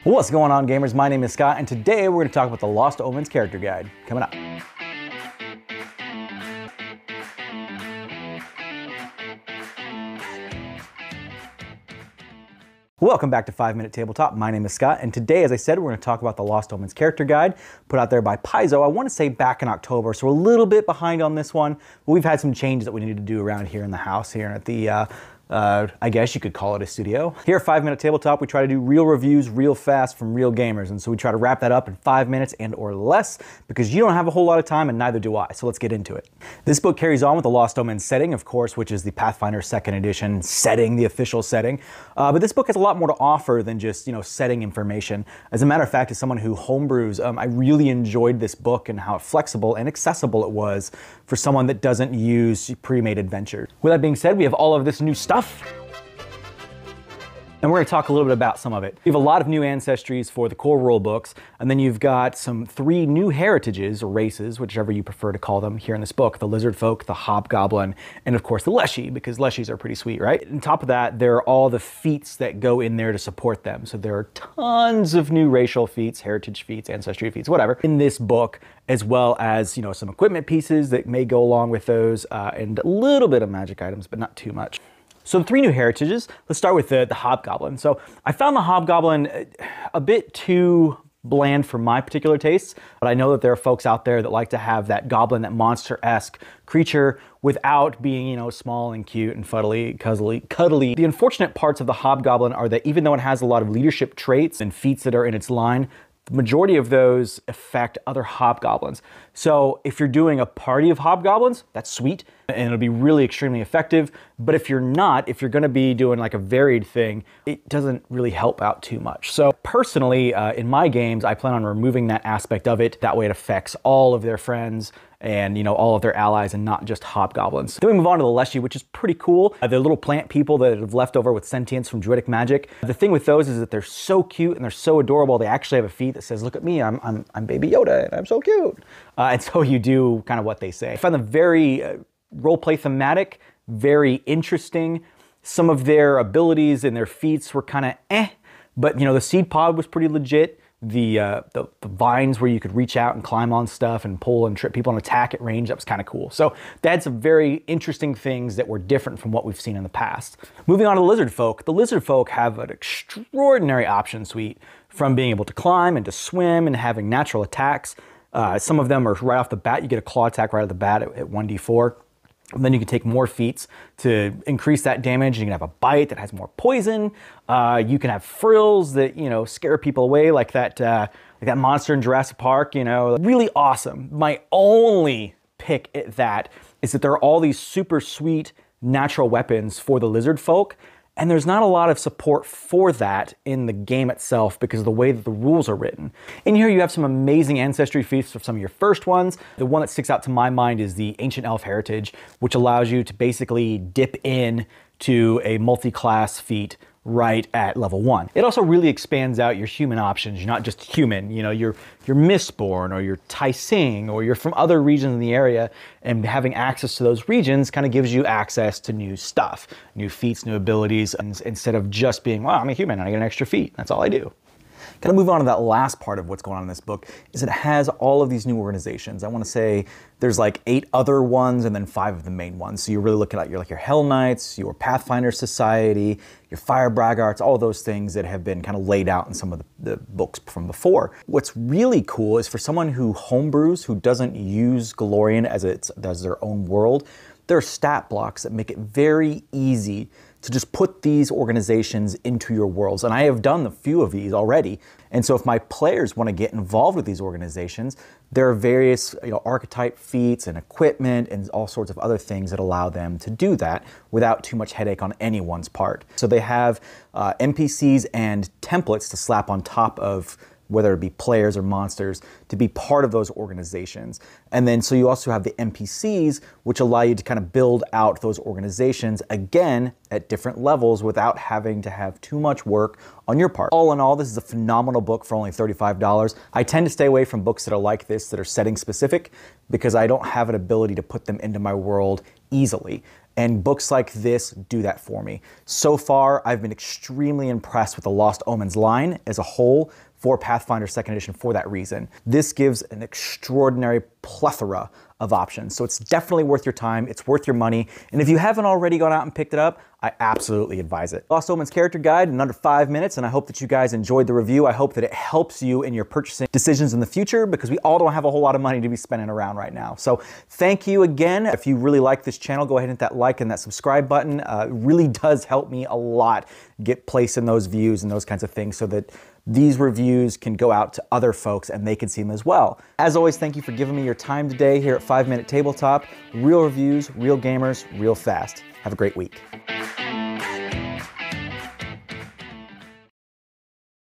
What's going on, gamers? My name is Scott, and today we're going to talk about the Lost Omens Character Guide. Coming up. Welcome back to 5-Minute Tabletop. My name is Scott, and today, as I said, we're going to talk about the Lost Omens Character Guide, put out there by Paizo. I want to say back in October, so we're a little bit behind on this one, but we've had some changes that we need to do around here in the house, here at the I guess you could call it a studio. Here at 5-Minute Tabletop, we try to do real reviews real fast from real gamers, and so we try to wrap that up in 5 minutes and or less, because you don't have a whole lot of time and neither do I, so let's get into it. This book carries on with the Lost Omens setting, of course, which is the Pathfinder 2nd edition setting, the official setting, but this book has a lot more to offer than just, setting information. As a matter of fact, as someone who homebrews, I really enjoyed this book and how flexible and accessible it was for someone that doesn't use pre-made adventures. With that being said, we have all of this new stuff, and we're going to talk a little bit about some of it. You have a lot of new ancestries for the core rule books, and then you've got some 3 new heritages, or races, whichever you prefer to call them here in this book: the lizard folk, the hobgoblin, and of course the leshy, because leshies are pretty sweet, right? On top of that, there are all the feats that go in there to support them. So there are tons of new racial feats, heritage feats, ancestry feats, whatever, in this book, as well as, some equipment pieces that may go along with those, and a little bit of magic items, but not too much. So the 3 new heritages, let's start with the hobgoblin. So I found the hobgoblin a bit too bland for my particular tastes, but I know that there are folks out there that like to have that goblin, that monster-esque creature, without being, small and cute and cuddly. The unfortunate parts of the hobgoblin are that even though it has a lot of leadership traits and feats that are in its line, the majority of those affect other hobgoblins. So if you're doing a party of hobgoblins, that's sweet, and it'll be really extremely effective. But if you're not, if you're gonna be doing like a varied thing, it doesn't really help out too much. So personally, in my games, I plan on removing that aspect of it. That way it affects all of their friends and all of their allies, and not just hobgoblins. Then we move on to the leshy, which is pretty cool. They're little plant people that have left over with sentience from druidic magic. The thing with those is that they're so cute and they're so adorable. They actually have a feat that says, "Look at me, I'm Baby Yoda, and I'm so cute." And so you do kind of what they say. I found them very roleplay thematic, very interesting. Some of their abilities and their feats were kind of but the seed pod was pretty legit. The vines where you could reach out and climb on stuff and pull and trip people and attack at range, that was kind of cool. So they had some very interesting things that were different from what we've seen in the past. Moving on to the lizard folk. The lizard folk have an extraordinary option suite, from being able to climb and to swim and having natural attacks. Some of them are right off the bat. You get a claw attack right off the bat at 1d4. And then you can take more feats to increase that damage. You can have a bite that has more poison. You can have frills that, scare people away, like that monster in Jurassic Park, Really awesome. My only pick at that is that there are all these super sweet natural weapons for the lizard folk, and there's not a lot of support for that in the game itself because of the way that the rules are written. In here you have some amazing ancestry feats for some of your first ones. The one that sticks out to my mind is the Ancient Elf Heritage, which allows you to basically dip in to a multi-class feat right at level 1. It also really expands out your human options. You're not just human, you're Mistborn, or you're Tai Sing, or you're from other regions in the area, and having access to those regions kind of gives you access to new stuff, new feats, new abilities, instead of just being, well, I'm a human and I get an extra feat. That's all I do. Kind of move on to that last part of what's going on in this book, is it has all of these new organizations. I want to say there's like 8 other ones and then 5 of the main ones. So you're really looking at your Hell Knights, your Pathfinder Society, your Fire Braggarts, all those things that have been kind of laid out in some of the books from before. What's really cool is for someone who homebrews, who doesn't use Golarion as their own world, there are stat blocks that make it very easy to just put these organizations into your worlds. And I have done a few of these already. And so if my players want to get involved with these organizations, there are various archetype feats and equipment and all sorts of other things that allow them to do that without too much headache on anyone's part. So they have NPCs and templates to slap on top of whether it be players or monsters, to be part of those organizations. And then so you also have the NPCs, which allow you to kind of build out those organizations, again, at different levels without having to have too much work on your part. All in all, this is a phenomenal book for only $35. I tend to stay away from books that are like this, that are setting specific, because I don't have an ability to put them into my world easily. And books like this do that for me. So far, I've been extremely impressed with the Lost Omens line as a whole for Pathfinder 2nd Edition for that reason. This gives an extraordinary plethora of options. So it's definitely worth your time, it's worth your money, and if you haven't already gone out and picked it up, I absolutely advise it. Lost Omens Character Guide in under 5 minutes, and I hope that you guys enjoyed the review. I hope that it helps you in your purchasing decisions in the future, because we all don't have a whole lot of money to be spending around right now. So thank you again. If you really like this channel, go ahead and hit that like and that subscribe button. It really does help me a lot get placed in those views and those kinds of things, so that these reviews can go out to other folks and they can see them as well. As always, thank you for giving me your time today here at 5 Minute Tabletop. Real reviews, real gamers, real fast. Have a great week.